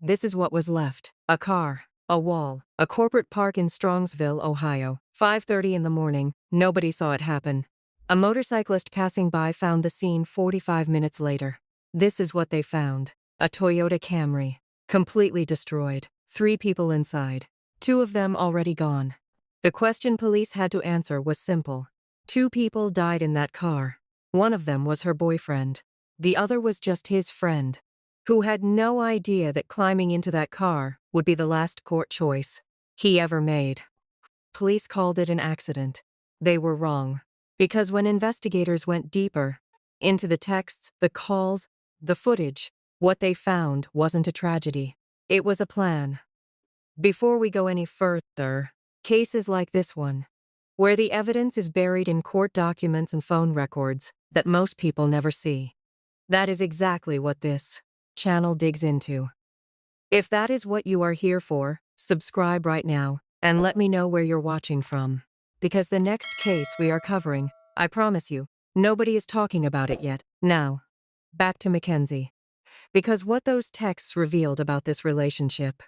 This is what was left: a car, a wall, a corporate park in Strongsville, Ohio. 5:30 in the morning, nobody saw it happen. A motorcyclist passing by found the scene 45 minutes later. This is what they found: a Toyota Camry, completely destroyed, 3 people inside, 2 of them already gone. The question police had to answer was simple. 2 people died in that car. One of them was her boyfriend. The other was just his friend, who had no idea that climbing into that car would be the last court choice he ever made. Police called it an accident. They were wrong, because when investigators went deeper into the texts, the calls, the footage, what they found wasn't a tragedy. It was a plan. Before we go any further, cases like this one, where the evidence is buried in court documents and phone records that most people never see. That is exactly what this channel digs into. If that is what you are here for, subscribe right now and let me know where you're watching from. Because the next case we are covering, I promise you, nobody is talking about it yet. Now, back to MacKenzie. Because what those texts revealed about this relationship.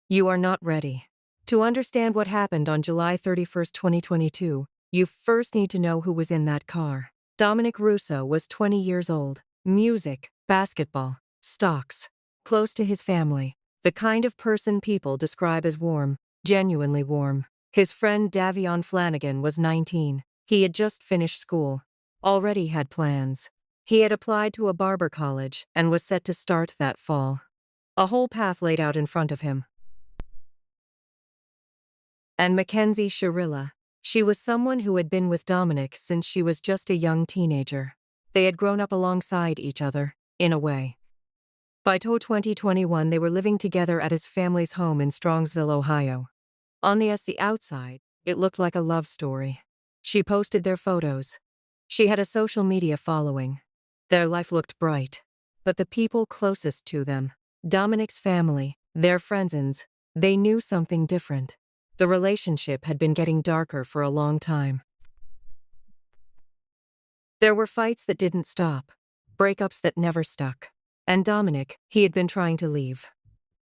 You are not ready. To understand what happened on July 31st, 2022, you first need to know who was in that car. Dominic Russo was 20 years old. Music, basketball, stocks. Close to his family. The kind of person people describe as warm, genuinely warm. His friend Davion Flanagan was 19. He had just finished school. Already had plans. He had applied to a barber college and was set to start that fall. A whole path laid out in front of him. And MacKenzie Shirilla. She was someone who had been with Dominic since she was just a young teenager. They had grown up alongside each other, in a way. By 2021, they were living together at his family's home in Strongsville, Ohio. On the outside, it looked like a love story. She posted their photos. She had a social media following. Their life looked bright. But the people closest to them, Dominic's family, their friends, they knew something different. The relationship had been getting darker for a long time. There were fights that didn't stop, breakups that never stuck. And Dominic, he had been trying to leave.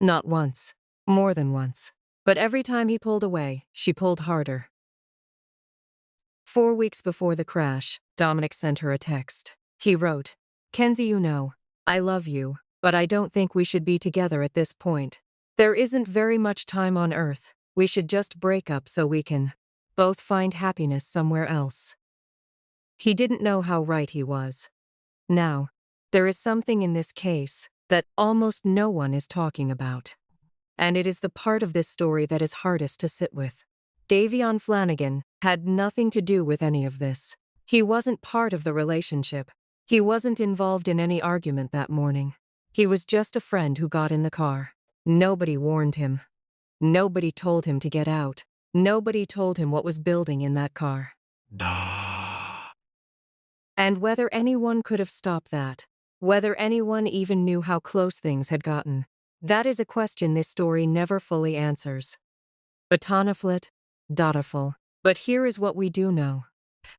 Not once, more than once. But every time he pulled away, she pulled harder. 4 weeks before the crash, Dominic sent her a text. He wrote, "Kenzie, you know, I love you, but I don't think we should be together at this point. There isn't very much time on Earth. We should just break up so we can both find happiness somewhere else." He didn't know how right he was. Now, there is something in this case that almost no one is talking about. And it is the part of this story that is hardest to sit with. Davion Flanagan had nothing to do with any of this. He wasn't part of the relationship. He wasn't involved in any argument that morning. He was just a friend who got in the car. Nobody warned him. Nobody told him to get out. Nobody told him what was building in that car. And whether anyone could have stopped that, whether anyone even knew how close things had gotten, that is a question this story never fully answers. Batanaflit, Dataful. But here is what we do know.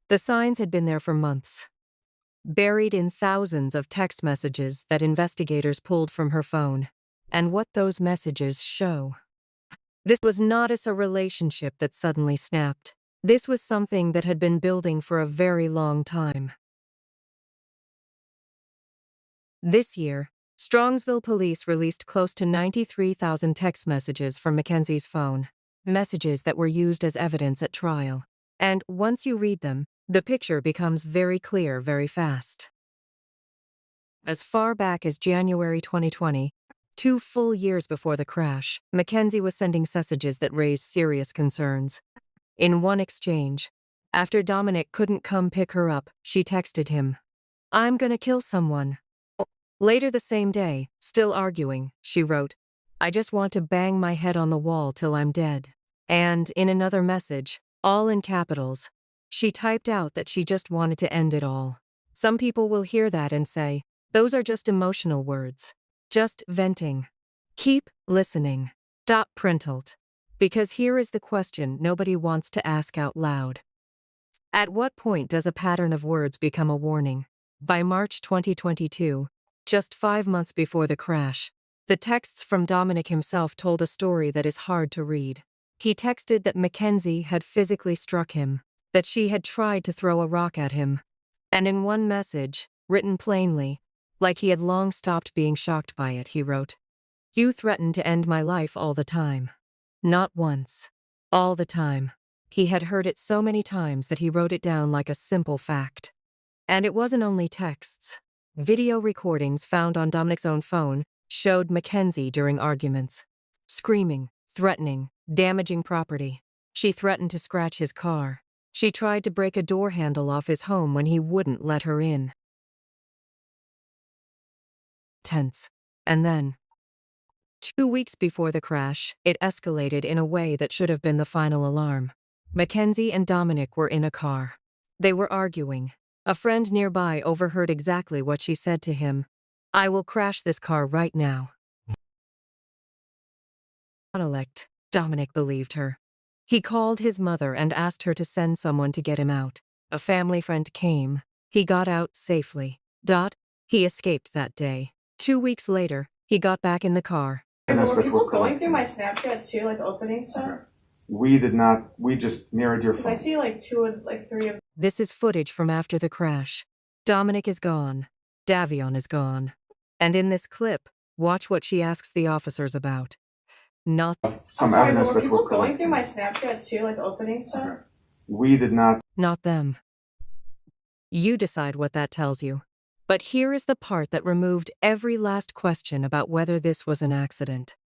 The signs had been there for months. Buried in thousands of text messages that investigators pulled from her phone. And what those messages show. This was not a relationship that suddenly snapped. This was something that had been building for a very long time. This year, Strongsville police released close to 93,000 text messages from MacKenzie's phone. Messages that were used as evidence at trial. And once you read them, the picture becomes very clear very fast. As far back as January 2020, 2 full years before the crash, MacKenzie was sending messages that raised serious concerns. In one exchange, after Dominic couldn't come pick her up, she texted him, "I'm gonna kill someone." Later the same day, still arguing, she wrote, "I just want to bang my head on the wall till I'm dead." And in another message, all in capitals, she typed out that she just wanted to end it all. Some people will hear that and say, those are just emotional words. Just venting. Keep listening. Stop printled. Because here is the question nobody wants to ask out loud. At what point does a pattern of words become a warning? By March 2022, just 5 months before the crash, The texts from Dominic himself told a story that is hard to read. He texted that MacKenzie had physically struck him, that she had tried to throw a rock at him. And in one message, written plainly, like he had long stopped being shocked by it, he wrote, "You threaten to end my life all the time. Not once. All the time." He had heard it so many times that he wrote it down like a simple fact. And it wasn't only texts. Video recordings found on Dominic's own phone showed MacKenzie during arguments. Screaming, threatening, damaging property. She threatened to scratch his car. She tried to break a door handle off his home when he wouldn't let her in. Tense. And then, 2 weeks before the crash, it escalated in a way that should have been the final alarm. MacKenzie and Dominic were in a car. They were arguing. A friend nearby overheard exactly what she said to him. "I will crash this car right now." Elect. Dominic believed her. He called his mother and asked her to send someone to get him out. A family friend came. He got out safely. He escaped that day. 2 weeks later, he got back in the car. Were people going through my Snapchats too, like opening stuff? We did not. We just mirrored your phone. I see like three of. This is footage from after the crash. Dominic is gone. Davion is gone. And in this clip, watch what she asks the officers about. Not Some evidence were that people we're going through my Snapchats too, like opening stuff? We did not. Not them. You decide what that tells you. But here is the part that removed every last question about whether this was an accident.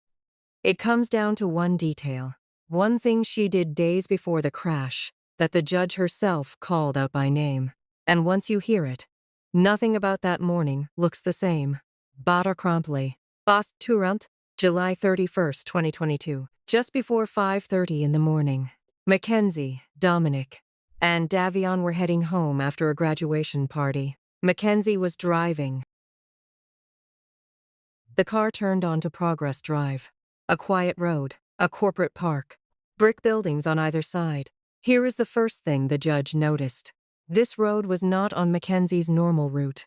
It comes down to one detail. One thing she did days before the crash that the judge herself called out by name. And once you hear it, nothing about that morning looks the same. Bara promptly. Bas Turant, July 31st, 2022. Just before 5:30 in the morning, MacKenzie, Dominic, and Davion were heading home after a graduation party. MacKenzie was driving. The car turned onto Progress Drive. A quiet road, a corporate park, brick buildings on either side. Here is the first thing the judge noticed. This road was not on MacKenzie's normal route.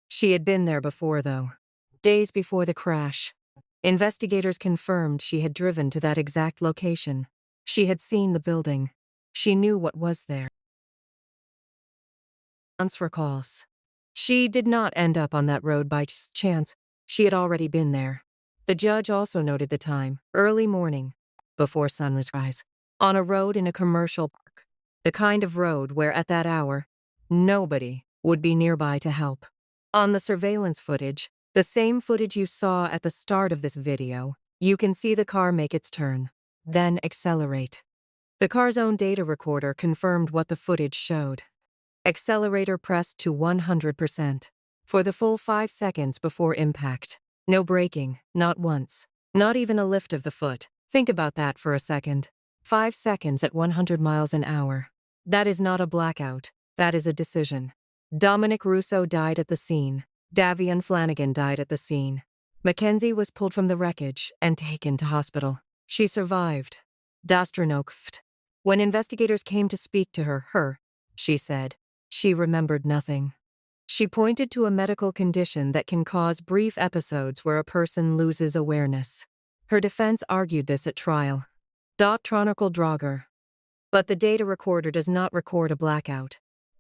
She had been there before, though. Days before the crash. Investigators confirmed she had driven to that exact location. She had seen the building. She knew what was there. Chance recalls. She did not end up on that road by chance. She had already been there. The judge also noted the time, early morning, before sunrise, on a road in a commercial park. The kind of road where at that hour, nobody would be nearby to help. On the surveillance footage, the same footage you saw at the start of this video, you can see the car make its turn, then accelerate. The car's own data recorder confirmed what the footage showed. Accelerator pressed to 100% for the full 5 seconds before impact. No braking, not once. Not even a lift of the foot. Think about that for a second. 5 seconds at 100 miles an hour. That is not a blackout. That is a decision. Dominic Russo died at the scene. Davion Flanagan died at the scene. MacKenzie was pulled from the wreckage and taken to hospital. She survived. Dastronokft. When investigators came to speak to her, she said, she remembered nothing. She pointed to a medical condition that can cause brief episodes where a person loses awareness. Her defense argued this at trial. Tronical Drager. But the data recorder does not record a blackout.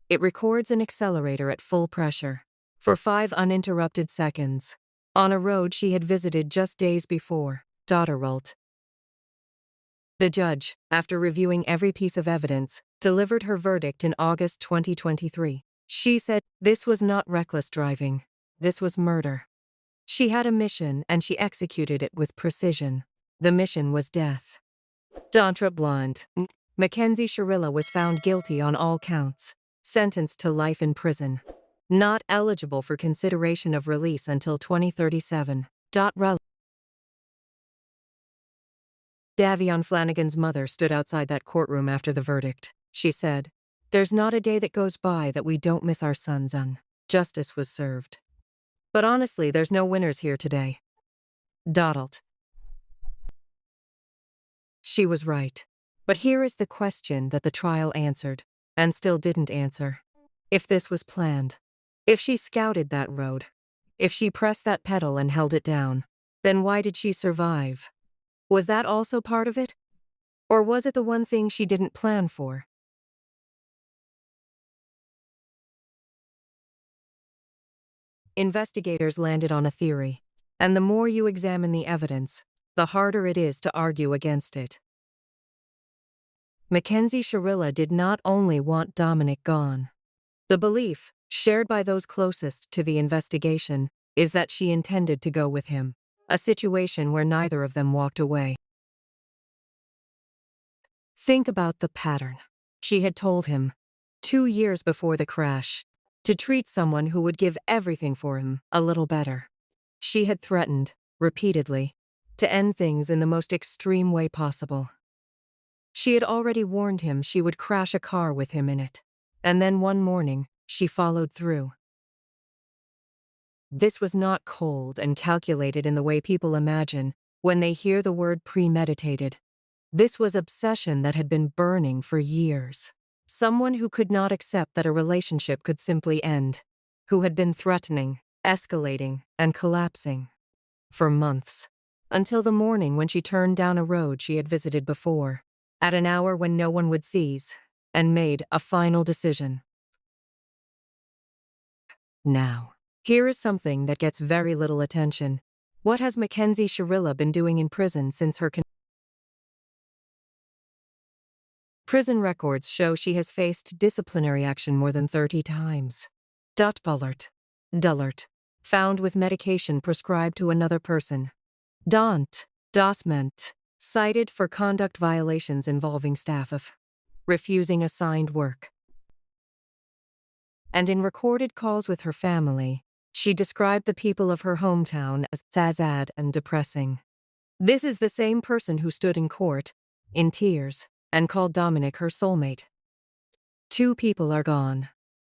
It records an accelerator at full pressure for 5 uninterrupted seconds on a road she had visited just days before, Dotterult. The judge, after reviewing every piece of evidence, delivered her verdict in August 2023. She said, this was not reckless driving. This was murder. She had a mission and she executed it with precision. The mission was death. D'entre Blonde. MacKenzie Shirilla was found guilty on all counts, sentenced to life in prison. Not eligible for consideration of release until 2037. Davion Flanagan's mother stood outside that courtroom after the verdict. She said, "There's not a day that goes by that we don't miss our sons on. Justice was served. But honestly, there's no winners here today." Dottled. She was right. But here is the question that the trial answered, and still didn't answer. If this was planned. If she scouted that road. If she pressed that pedal and held it down, then why did she survive? Was that also part of it? Or was it the one thing she didn't plan for? Investigators landed on a theory, and the more you examine the evidence, the harder it is to argue against it. MacKenzie Shirilla did not only want Dominic gone. The belief, shared by those closest to the investigation, is that she intended to go with him, a situation where neither of them walked away. Think about the pattern. She had told him, 2 years before the crash, to treat someone who would give everything for him a little better. She had threatened, repeatedly, to end things in the most extreme way possible. She had already warned him she would crash a car with him in it, and then one morning, she followed through. This was not cold and calculated in the way people imagine when they hear the word premeditated. This was obsession that had been burning for years. Someone who could not accept that a relationship could simply end, who had been threatening, escalating, and collapsing for months, until the morning when she turned down a road she had visited before, at an hour when no one would seize, and made a final decision. Now, here is something that gets very little attention. What has MacKenzie Shirilla been doing in prison since her Prison records show she has faced disciplinary action more than 30 times. Dullert. Found with medication prescribed to another person. Dosment. Cited for conduct violations involving staff of refusing assigned work. And in recorded calls with her family, she described the people of her hometown as sad and depressing. This is the same person who stood in court, in tears, and called Dominic her soulmate. 2 people are gone.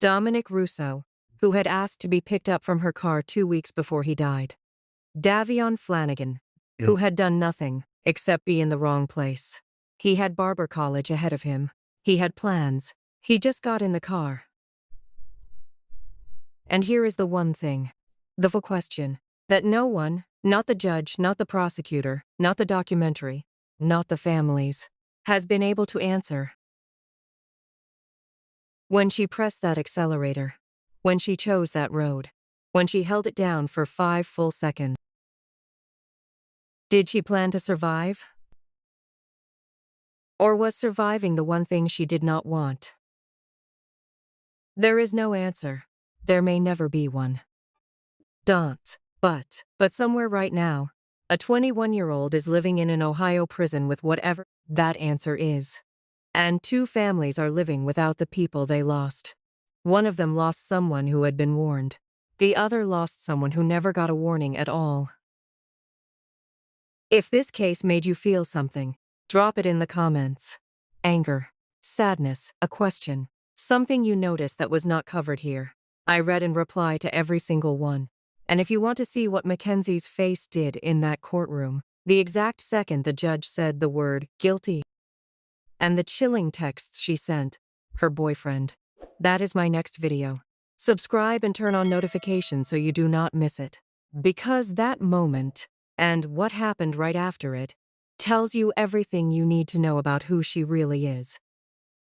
Dominic Russo, who had asked to be picked up from her car 2 weeks before he died. Davion Flanagan, who had done nothing except be in the wrong place. He had barber college ahead of him. He had plans. He just got in the car. And here is the one thing, the full question, that no one, not the judge, not the prosecutor, not the documentary, not the families, has been able to answer. When she pressed that accelerator, when she chose that road, when she held it down for 5 full seconds, did she plan to survive? Or was surviving the one thing she did not want? There is no answer. There may never be one. But somewhere right now, a 21-year-old is living in an Ohio prison with whatever that answer is. And 2 families are living without the people they lost. One of them lost someone who had been warned. The other lost someone who never got a warning at all. If this case made you feel something, drop it in the comments. Anger, sadness, a question, something you noticed that was not covered here. I read and reply to every single one. And if you want to see what MacKenzie's face did in that courtroom, the exact second the judge said the word guilty, and the chilling texts she sent her boyfriend, that is my next video. Subscribe and turn on notifications so you do not miss it. Because that moment, and what happened right after it, tells you everything you need to know about who she really is.